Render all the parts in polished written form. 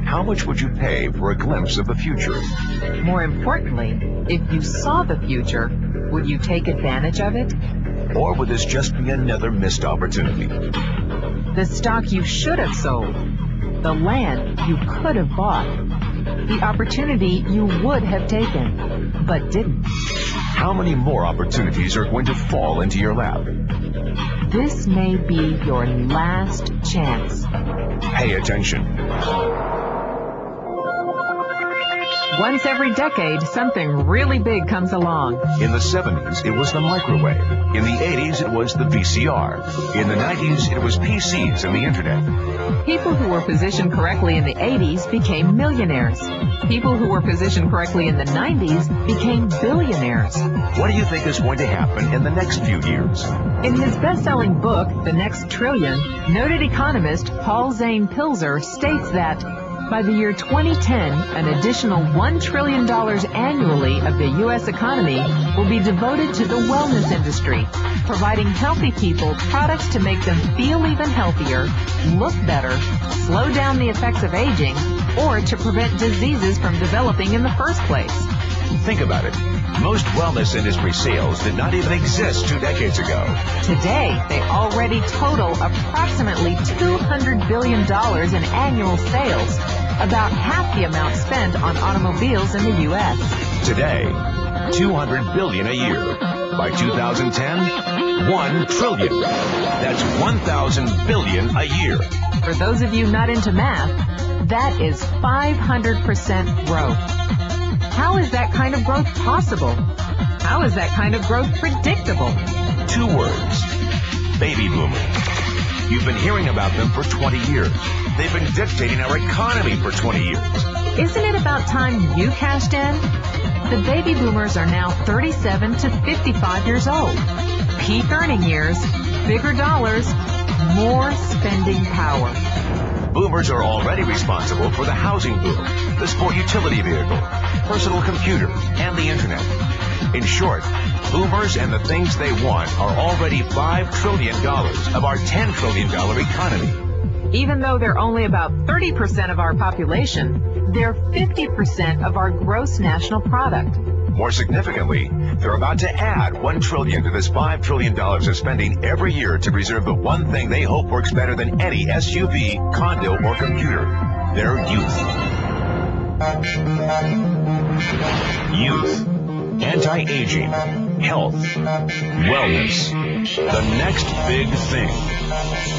How much would you pay for a glimpse of the future? More importantly, if you saw the future, would you take advantage of it? Or would this just be another missed opportunity? The stock you should have sold, the land you could have bought, the opportunity you would have taken, but didn't. How many more opportunities are going to fall into your lap? This may be your last chance. Pay attention. Once every decade, something really big comes along. In the 70s, it was the microwave. In the 80s, it was the VCR. In the 90s, it was PCs and the internet. People who were positioned correctly in the 80s became millionaires. People who were positioned correctly in the 90s became billionaires. What do you think is going to happen in the next few years? In his best-selling book, The Next Trillion, noted economist Paul Zane Pilzer states that by the year 2010, an additional $1 trillion annually of the U.S. economy will be devoted to the wellness industry, providing healthy people products to make them feel even healthier, look better, slow down the effects of aging, or to prevent diseases from developing in the first place. Think about it. Most wellness industry sales did not even exist 2 decades ago. Today, they already total approximately $200 billion in annual sales, about half the amount spent on automobiles in the U.S. Today, $200 billion a year. By 2010, $1 trillion. That's 1,000 billion a year. For those of you not into math, that is 500% growth. How is that kind of growth possible? How is that kind of growth predictable? 2 words. Baby boomers. You've been hearing about them for 20 years. They've been dictating our economy for 20 years. Isn't it about time you cashed in? The baby boomers are now 37 to 55 years old. Peak earning years, bigger dollars, more spending power. Boomers are already responsible for the housing boom, the sport utility vehicle, personal computers, and the internet. In short, boomers and the things they want are already $5 trillion of our $10 trillion economy. Even though they're only about 30% of our population, they're 50% of our gross national product. More significantly, they're about to add $1 trillion to this $5 trillion of spending every year to preserve the one thing they hope works better than any SUV, condo, or computer: their youth. Youth, anti-aging, health, wellness, the next big thing.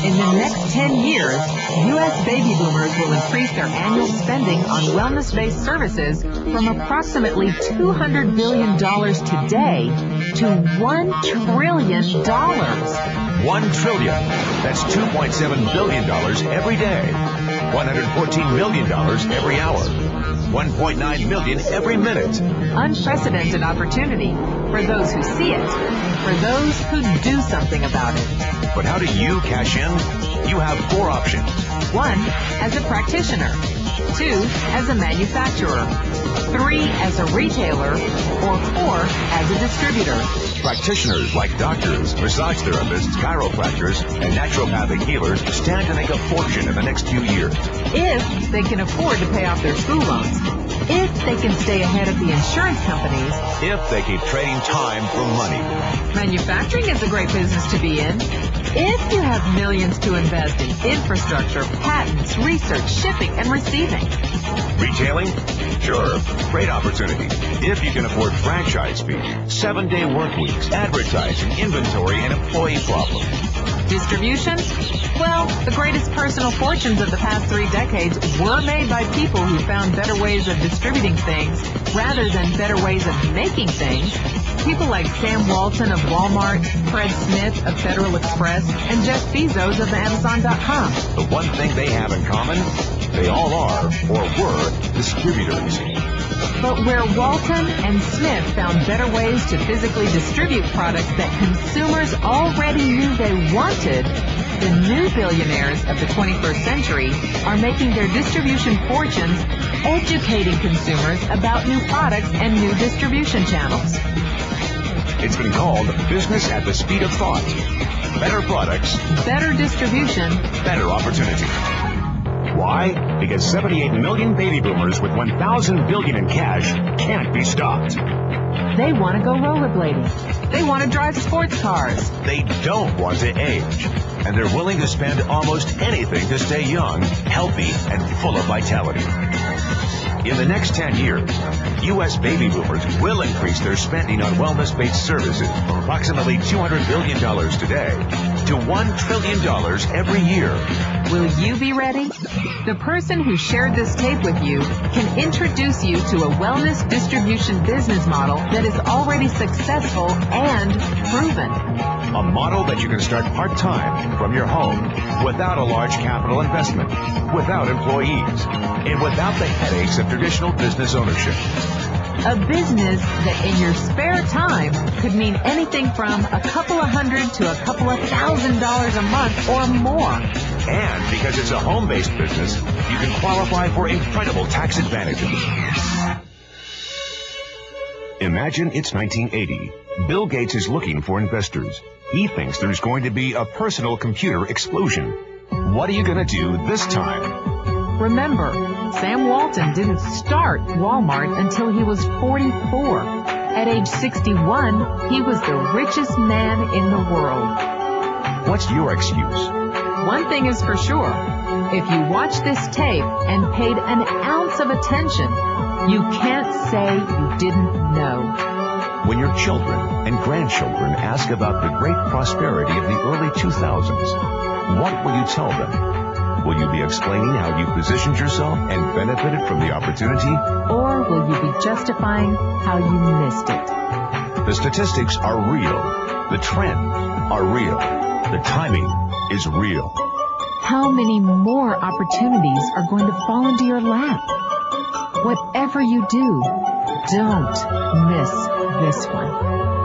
In the next 10 years, U.S. baby boomers will increase their annual spending on wellness-based services from approximately $200 billion today to $1 trillion. $1 trillion. That's $2.7 billion every day. $114 million every hour. $1.9 million every minute. Unprecedented opportunity for those who see it, for those who do something about it. But how do you cash in? You have 4 options. 1, as a practitioner. 2, as a manufacturer. 3, as a retailer. Or 4, as a distributor. Practitioners like doctors, massage therapists, chiropractors, and naturopathic healers stand to make a fortune in the next few years. If they can afford to pay off their school loans. If they can stay ahead of the insurance companies. If they keep trading time for money. Manufacturing is a great business to be in. If you have millions to invest in infrastructure, patents, research, shipping, and receiving. Retailing? Sure, great opportunity. If you can afford franchise fees, 7-day work weeks, advertising, inventory, and employee problems. Distribution? Well, the greatest personal fortunes of the past 3 decades were made by people who found better ways of distributing things rather than better ways of making things. People like Sam Walton of Walmart, Fred Smith of Federal Express, and Jeff Bezos of Amazon.com. The one thing they have in common, they all are, or were, distributors. But where Walton and Smith found better ways to physically distribute products that consumers already knew they wanted, the new billionaires of the 21st century are making their distribution fortunes educating consumers about new products and new distribution channels. It's been called business at the speed of thought. Better products, better distribution, better opportunity. Why? Because 78 million baby boomers with 1,000 billion in cash can't be stopped. They want to go rollerblading. They want to drive sports cars. They don't want to age. And they're willing to spend almost anything to stay young, healthy, and full of vitality. In the next 10 years, U.S. baby boomers will increase their spending on wellness-based services from approximately $200 billion today to $1 trillion every year. Will you be ready? The person who shared this tape with you can introduce you to a wellness distribution business model that is already successful and proven. A model that you can start part-time from your home without a large capital investment, without employees, and without the headaches of traditional business ownership. A business that in your spare time could mean anything from a couple of $100 to a couple of $1,000 a month or more. And because it's a home-based business, you can qualify for incredible tax advantages. Imagine it's 1980. Bill Gates is looking for investors. He thinks there's going to be a personal computer explosion. What are you going to do this time? Remember, Sam Walton didn't start Walmart until he was 44. At age 61, he was the richest man in the world. What's your excuse? One thing is for sure. If you watch this tape and paid an ounce of attention, you can't say you didn't know. When your children and grandchildren ask about the great prosperity of the early 2000s, what will you tell them? Will you be explaining how you positioned yourself and benefited from the opportunity? Or will you be justifying how you missed it? The statistics are real. The trends are real. The timing is real. How many more opportunities are going to fall into your lap? Whatever you do, don't miss this one.